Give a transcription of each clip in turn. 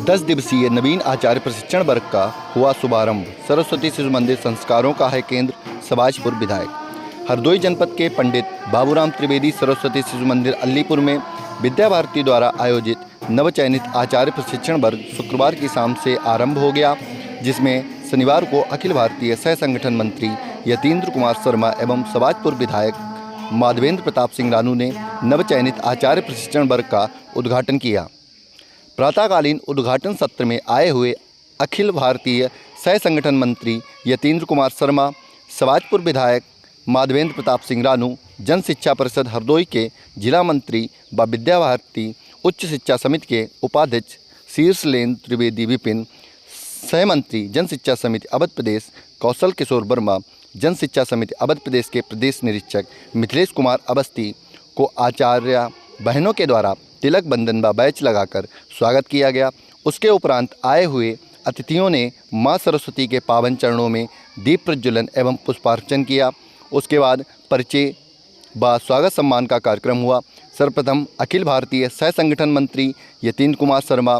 10 दिवसीय नवीन आचार्य प्रशिक्षण वर्ग का हुआ शुभारंभ। सरस्वती शिशु मंदिर संस्कारों का है केंद्र, सबाजपुर विधायक। हरदोई जनपद के पंडित बाबूराम त्रिवेदी सरस्वती शिशु मंदिर अलीपुर में विद्या भारती द्वारा आयोजित नवचयनित आचार्य प्रशिक्षण वर्ग शुक्रवार की शाम से आरंभ हो गया, जिसमें शनिवार को अखिल भारतीय सह संगठन मंत्री यतीन्द्र कुमार शर्मा एवं सबाजपुर विधायक माधवेंद्र प्रताप सिंह रानू ने नवचयनित आचार्य प्रशिक्षण वर्ग का उद्घाटन किया। प्रातःकालीन उद्घाटन सत्र में आए हुए अखिल भारतीय सह संगठन मंत्री यतीन्द्र कुमार शर्मा, सबाजपुर विधायक माधवेंद्र प्रताप सिंह रानू, जन शिक्षा परिषद हरदोई के जिला मंत्री व विद्या भारती उच्च शिक्षा समिति के उपाध्यक्ष शीर्षलेन त्रिवेदी विपिन, सहमंत्री जन शिक्षा समिति अवध प्रदेश कौशल किशोर वर्मा, जन शिक्षा समिति अवध प्रदेश के प्रदेश निरीक्षक मिथिलेश कुमार अवस्थी को आचार्य बहनों के द्वारा तिलक बंधन व बैच लगाकर स्वागत किया गया। उसके उपरांत आए हुए अतिथियों ने मां सरस्वती के पावन चरणों में दीप प्रज्वलन एवं पुष्पार्चन किया। उसके बाद परिचय व स्वागत सम्मान का कार्यक्रम हुआ। सर्वप्रथम अखिल भारतीय सह संगठन मंत्री यतीन्द्र कुमार शर्मा,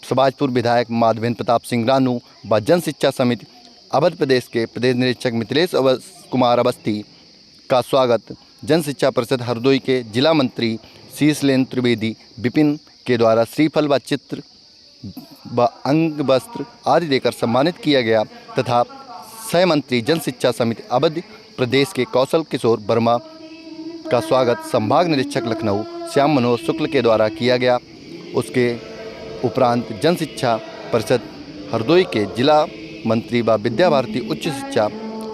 सबाजपुर विधायक माधवेंद्र प्रताप सिंह रानू व जन शिक्षा समिति अवध प्रदेश के प्रदेश निरीक्षक मिथिलेश कुमार अवस्थी का स्वागत जन शिक्षा परिषद हरदोई के जिला मंत्री शीर्षलेन त्रिवेदी विपिन के द्वारा श्रीफल व चित्र व अंग वस्त्र आदि देकर सम्मानित किया गया तथा सहमंत्री जन शिक्षा समिति अवध प्रदेश के कौशल किशोर वर्मा का स्वागत संभाग निरीक्षक लखनऊ श्याम मनोहर शुक्ल के द्वारा किया गया। उसके उपरांत जन शिक्षा परिषद हरदोई के जिला मंत्री व विद्या भारती उच्च शिक्षा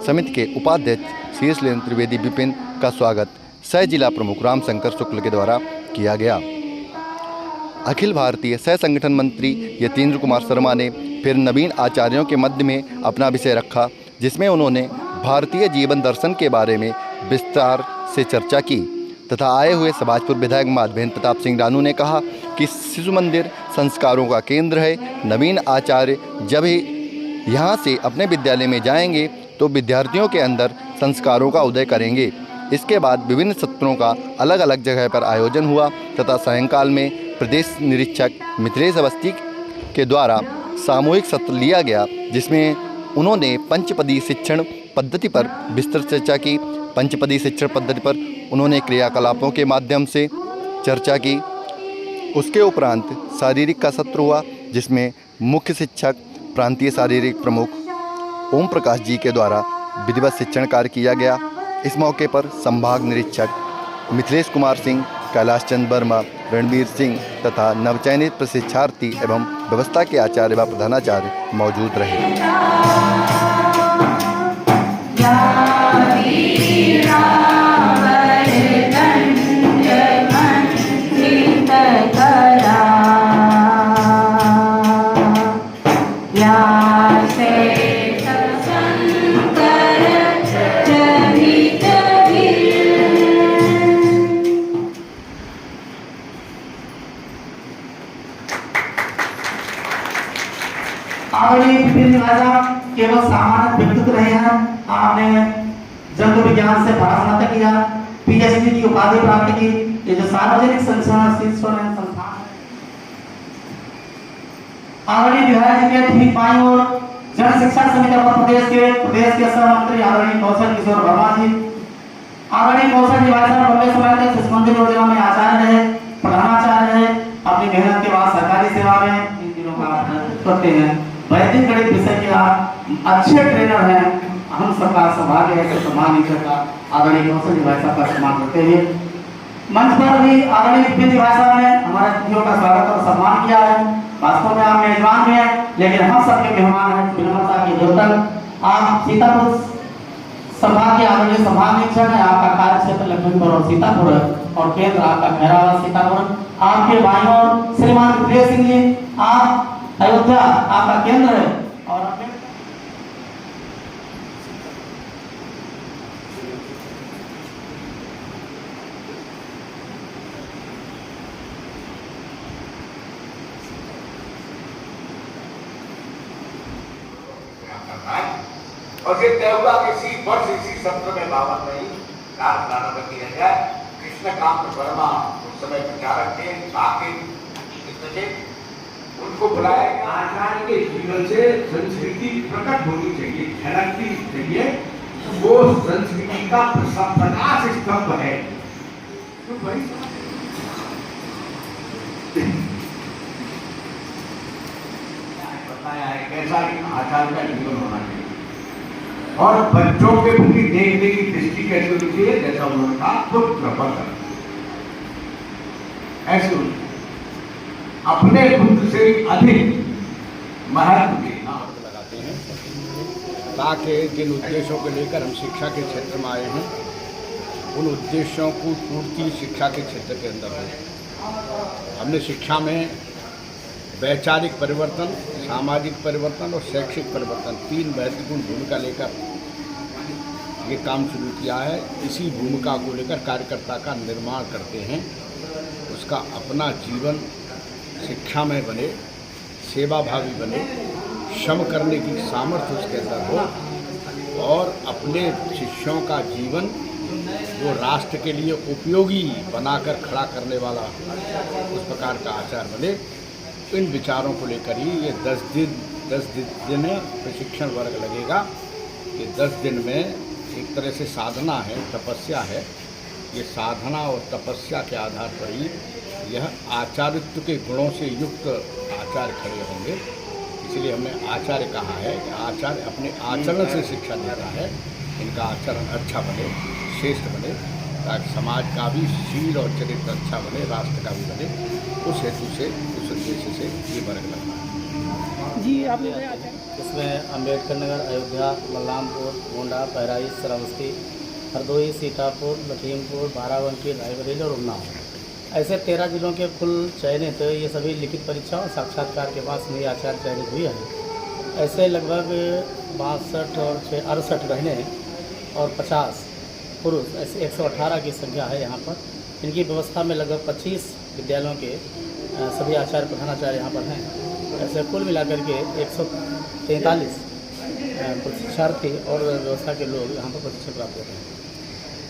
समिति के उपाध्यक्ष शीर्षलेन त्रिवेदी विपिन का स्वागत सह जिला प्रमुख रामशंकर शुक्ल के द्वारा किया गया। अखिल भारतीय सह संगठन मंत्री यतीन्द्र कुमार शर्मा ने फिर नवीन आचार्यों के मध्य में अपना विषय रखा, जिसमें उन्होंने भारतीय जीवन दर्शन के बारे में विस्तार से चर्चा की तथा आए हुए सबाजपुर विधायक माधवेंद्र प्रताप सिंह रानू ने कहा कि शिशु मंदिर संस्कारों का केंद्र है। नवीन आचार्य जब यहाँ से अपने विद्यालय में जाएंगे तो विद्यार्थियों के अंदर संस्कारों का उदय करेंगे। इसके बाद विभिन्न सत्रों का अलग अलग जगह पर आयोजन हुआ तथा सायंकाल में प्रदेश निरीक्षक मिथिलेश अवस्थी के द्वारा सामूहिक सत्र लिया गया, जिसमें उन्होंने पंचपदी शिक्षण पद्धति पर विस्तृत चर्चा की। पंचपदी शिक्षण पद्धति पर उन्होंने क्रियाकलापों के माध्यम से चर्चा की। उसके उपरांत शारीरिक का सत्र हुआ, जिसमें मुख्य शिक्षक प्रांतीय शारीरिक प्रमुख ओम प्रकाश जी के द्वारा विधिवत शिक्षण कार्य किया गया। इस मौके पर संभाग निरीक्षक मिथिलेश कुमार सिंह, कैलाश चंद वर्मा, रणवीर सिंह तथा नवचयनित प्रशिक्षार्थी एवं व्यवस्था के आचार्य व प्रधानाचार्य मौजूद रहे। केवल सामान्य व्यक्तित्व रहे हैं। आपने जंतु विज्ञान से पढ़ा स्नातक किया, पीएचडी की उपाधि प्राप्त की। ये जो सार्वजनिक संस्थान आदरणीय विधायक जी के ठीक बाईं ओर जन शिक्षा समिति प्रदेश के सहमंत्री आदरणीय कौशल किशोर वर्मा जी। आदरणीय कौशल जी भाई साहब लंबे समय तक शिशु मंदिर योजना में आचार्य रहे, प्रधानाचार्य रहे। अपनी मेहनत के बाद सरकारी सेवा में इन दिनों का करते हैं। वैदिक गणित विषय के आप अच्छे ट्रेनर हैं। हम सबका सौभाग्य है कि सम्मान का आदरणीय कौशल जी भाई साहब का सम्मान करते हुए मंच पर भी आदरणीय विपिन जी भाई साहब ने हमारे अतिथियों का स्वागत और सम्मान किया है। वास्तव में आप मेजबान भी हैं, लेकिन हम सबके मेहमान हैं। विनम्रता के द्योतक आप सीतापुर संभाग के आदरणीय संभाग निरीक्षक हैं। आपका कार्य क्षेत्र लखनऊ और सीतापुर है और केंद्र आपका खैराबाद सीतापुर। आपके बाईं ओर श्रीमान मिथिलेश सिंह जी, आप अयोध्या आपका केंद्र है। और फिर तय हुआ कि इसी वर्ष इसी सत्र में बाबा नहीं कार्य प्रारंभ किया जाए। कृष्णकांत वर्मा उस समय प्रचारक थे, बाकी उनको बुलाया कि आचार्य के जीवन से संस्कृति प्रकट होनी चाहिए, झलकनी चाहिए। वो संस्कृति का प्रकाश स्तंभ है। तो भाई बताया है कैसा आचार्य का जीवन होना चाहिए और बच्चों के प्रति देखने की दृष्टि कैसे होनी चाहिए, जैसा उन्होंने कहा पुत्र बंधन ऐसे अपने पुत्र से अधिक महत्व देना लगाते हैं ताकि जिन उद्देश्यों को लेकर हम शिक्षा के क्षेत्र में आए हैं उन उद्देश्यों को पूर्ति शिक्षा के क्षेत्र के अंदर हो। हमने शिक्षा में वैचारिक परिवर्तन, सामाजिक परिवर्तन और शैक्षिक परिवर्तन 3 महत्वपूर्ण भूमिका लेकर ये काम शुरू किया है। इसी भूमिका को लेकर कार्यकर्ता का निर्माण करते हैं, उसका अपना जीवन शिक्षा में बने, सेवाभावी बने, श्रम करने की सामर्थ्य उसके अंदर हो और अपने शिष्यों का जीवन वो राष्ट्र के लिए उपयोगी बनाकर खड़ा करने वाला उस प्रकार का आचार बने। इन विचारों को लेकर ही ये 10 दिन प्रशिक्षण वर्ग लगेगा। ये 10 दिन में एक तरह से साधना है, तपस्या है। ये साधना और तपस्या के आधार पर ही यह आचार्यत्व के गुणों से युक्त आचार्य खड़े होंगे। इसलिए हमने आचार्य कहा है कि आचार्य अपने आचरण से शिक्षा देता है। इनका आचरण अच्छा बने, श्रेष्ठ बने, ताकि समाज का भी शील और चरित्र अच्छा बने, राष्ट्र का भी बने। उस हेतु से, उस उद्देश्य से ये वर्ग लगता है। जी आप इसमें अम्बेडकर नगर, अयोध्या, बलरामपुर, गोंडा, बहराइच, श्रावस्ती, हरदोई, सीतापुर, लखीमपुर, बाराबंकी, रायबरेली और उन्नाव ऐसे 13 जिलों के कुल चयनित ये सभी लिखित परीक्षा और साक्षात्कार के बाद सभी आचार्य चयनित हुए हैं। ऐसे लगभग 62 और 68 बहनें और 50 पुरुष, ऐसे 118 की संख्या है यहाँ पर। इनकी व्यवस्था में लगभग 25 विद्यालयों के सभी आचार्य प्रधानाचार्य यहाँ पर हैं। ऐसे कुल मिलाकर के 143 प्रशिक्षार्थी और व्यवस्था के लोग यहाँ पर प्रशिक्षण प्राप्त होते हैं।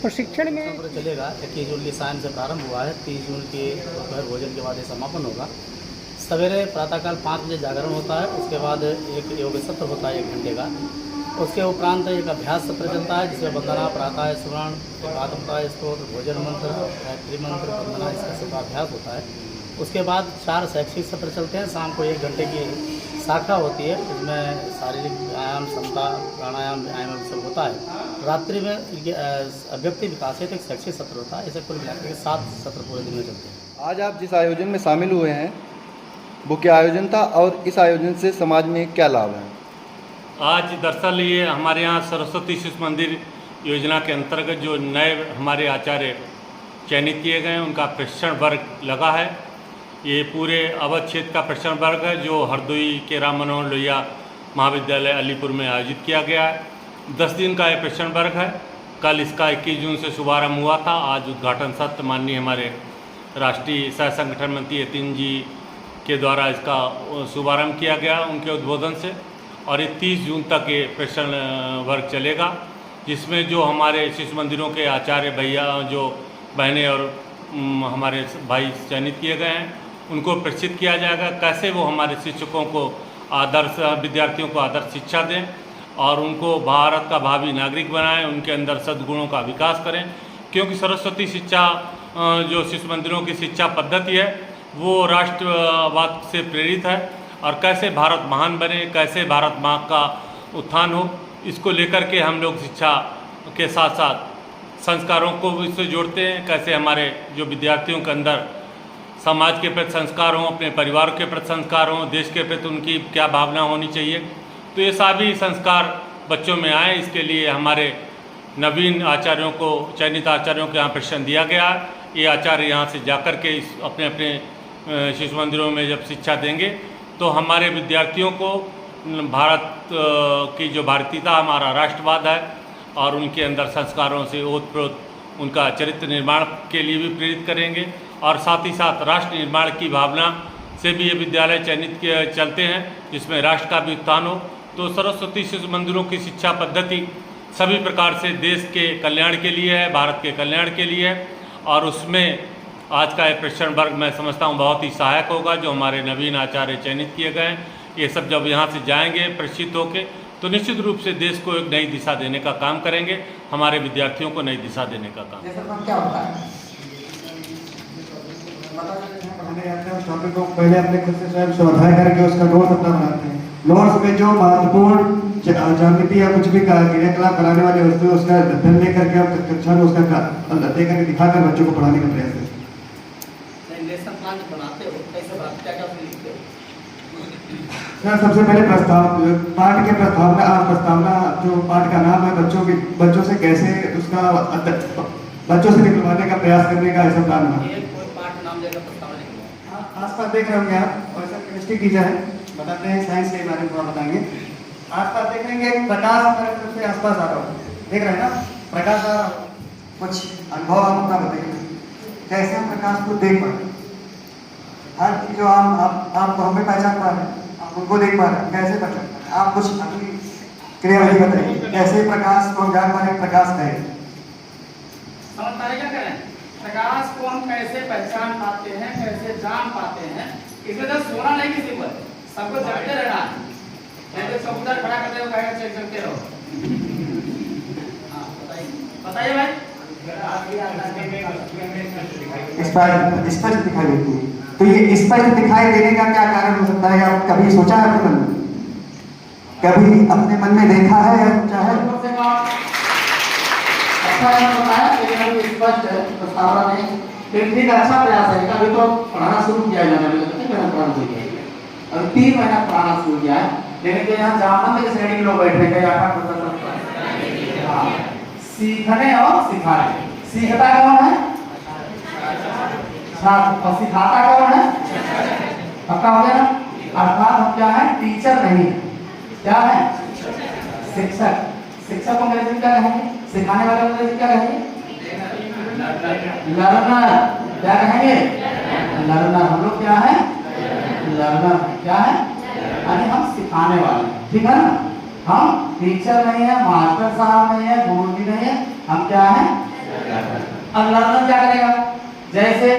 प्रशिक्षण में चलेगा 21 जून की सायं से प्रारंभ हुआ है। 30 जून की दोपहर भोजन के बाद ये समापन होगा। सवेरे प्रातःकाल 5 बजे जागरण होता है, उसके बाद एक योग सत्र होता है 1 घंटे का। उसके उपरांत एक अभ्यास सत्र चलता है जिसमें वंदना, प्रातः स्मरण, एकात्मता स्तोत्र, भोजन मंत्र, गायत्री मंत्र, वंदना, इसका सब अभ्यास होता है। उसके बाद 4 शैक्षिक सत्र चलते हैं। शाम को 1 घंटे की शाखा होती है, इसमें शारीरिक व्यायाम, समता, प्राणायाम, व्यायाम सब होता है। रात्रि में अव्यक्ति विकास है तो एक शैक्षिक सत्र होता है। इसे कुल मिलाकर के 7 सत्र पूरे दिन में चलते हैं। आज आप जिस आयोजन में शामिल हुए हैं वो क्या आयोजन था और इस आयोजन से समाज में क्या लाभ है? आज दरअसल ये हमारे यहाँ सरस्वती शिशु मंदिर योजना के अंतर्गत जो नए हमारे आचार्य चयनित किए गए हैं उनका प्रशिक्षण वर्ग लगा है। ये पूरे अवध क्षेत्र का प्रशिक्षण वर्ग है जो हरदोई के राम मनोहर लोहिया महाविद्यालय अलीपुर में आयोजित किया गया है। 10 दिन का ये प्रशिक्षण वर्ग है। कल इसका 21 जून से शुभारंभ हुआ था। आज उद्घाटन सत्र माननीय हमारे राष्ट्रीय सह संगठन मंत्री यतीन जी के द्वारा इसका शुभारंभ किया गया उनके उद्बोधन से। और ये 30 जून तक ये प्रशिक्षण वर्ग चलेगा जिसमें जो हमारे शिशु मंदिरों के आचार्य भैया, जो बहनें और हमारे भाई चयनित किए गए हैं उनको प्रशिक्षित किया जाएगा कैसे वो हमारे शिक्षकों को आदर्श, विद्यार्थियों को आदर्श शिक्षा दें और उनको भारत का भावी नागरिक बनाएं, उनके अंदर सद्गुणों का विकास करें। क्योंकि सरस्वती शिक्षा जो शिशु मंदिरों की शिक्षा पद्धति है वो राष्ट्रवाद से प्रेरित है और कैसे भारत महान बने, कैसे भारत माँ का उत्थान हो, इसको लेकर के हम लोग शिक्षा के साथ साथ संस्कारों को भी इससे जोड़ते हैं। कैसे हमारे जो विद्यार्थियों के अंदर समाज के प्रति संस्कार हों, अपने परिवार के प्रति संस्कार हों, देश के प्रति उनकी क्या भावना होनी चाहिए, तो ये सभी संस्कार बच्चों में आए। इसके लिए हमारे नवीन आचार्यों को, चयनित आचार्यों को यहाँ प्रशिक्षण दिया गया। ये आचार्य यहाँ से जाकर के अपने अपने शिशु मंदिरों में जब शिक्षा देंगे तो हमारे विद्यार्थियों को भारत की जो भारतीयता, हमारा राष्ट्रवाद है और उनके अंदर संस्कारों से ओतप्रोत उनका चरित्र निर्माण के लिए भी प्रेरित करेंगे और साथ ही साथ राष्ट्र निर्माण की भावना से भी ये विद्यालय चयनित चलते हैं जिसमें राष्ट्र का भी उत्थान हो। तो सरस्वती शिशु मंदिरों की शिक्षा पद्धति सभी प्रकार से देश के कल्याण के लिए है, भारत के कल्याण के लिए है और उसमें आज का ये प्रशिक्षण वर्ग मैं समझता हूँ बहुत ही सहायक होगा। जो हमारे नवीन आचार्य चयनित किए गए हैं, ये सब जब यहाँ से जाएंगे प्रशिक्षित होकर, तो निश्चित रूप से देश को एक नई दिशा देने का काम करेंगे, हमारे विद्यार्थियों को नई दिशा देने का काम। क्या होता है पढ़ाने आते हैं उस टॉपिक को पहले अपने खुद से स्वयं स्वाध्याय करके उसका नोट्स अपना बनाते हैं। नोट्स में जो महत्वपूर्ण ज्यामिति या कुछ भी क्रियाकलाप कराने वाली वस्तु है उसका अध्ययन लेकर के आप कक्षा में उसका दे करके दिखाकर बच्चों को पढ़ाने का प्रयास करें। लेसन प्लान बनाते हो कैसे बनाते, क्या क्या लिखते हो? सर सबसे पहले पाठ के प्रस्तावना जो पाठ का नाम है, बच्चों से कैसे उसका बच्चों से निकलवाने का प्रयास करने का ऐसा प्लान है। कोई पाठ नाम लेकर प्रस्तावना लिखो। आसपास देख रहे होंगे आप, और सर केमिस्ट्री टीचर है, बताते हैं साइंस के बारे में थोड़ा बताएंगे। आसपास देख रहे हैं प्रकाश हमारे तरफ से आसपास आ रहा हो, देख रहे हैं ना, प्रकाश आ रहा हो, कुछ अनुभव आप अपना बताइए कैसे हम प्रकाश को देख पाए। हर चीज जो आप हमें पहचान पा रहे हैं, आप उनको देख पा रहे हैं, कैसे पहचान पा रहे हैं, आप कुछ अपनी क्रियाविधि बताइए कैसे प्रकाश को हम जान पा रहे हैं, प्रकाश है समझ पा रहे क्या करें? प्रकाश को हम कैसे पहचान पाते हैं, कैसे जान पाते हैं, इसमें तो सोना नहीं किसी पर, सबको जानते रहना है। जैसे चौकीदार खड़ा करते हो कहेगा चेक करते रहो। हाँ बताइए भाई। स्पष्ट दिखाई देती है, तो ये स्पष्ट दिखाई देने का क्या कारण हो सकता है? आप कभी सोचा है अपने मन में, कभी अपने मन में देखा है या सोचा है? अच्छा है बताया, लेकिन अभी स्पष्ट है प्रस्तावना नहीं, लेकिन ठीक अच्छा प्रयास है। अभी तो पढ़ाना शुरू किया है, अभी पढ़ाना शुरू किया है, अभी 3 महीना पढ़ाना शुरू किया है, लेकिन जो यहाँ जामबंद की श्रेणी के लोग बैठे हैं, सीखने और सिखाने। सीखता कौन है? छात्र। और सिखाता कौन है? पक्का हो गया ना? अर्थात हम क्या है, टीचर नहीं है, क्या है? शिक्षक। शिक्षक को अंग्रेजी में क्या कहेंगे? सिखाने वाले अंग्रेजी क्या कहेंगे? लर्नर। क्या कहेंगे? लर्नर। हम लोग क्या है? लर्नर। क्या है? यानी हम सिखाने वाले, ठीक है ना? हम टीचर नहीं है, मास्टर साहब नहीं है, गुरु जी नहीं है, हम क्या है? अब लर्नर क्या करेगा? जैसे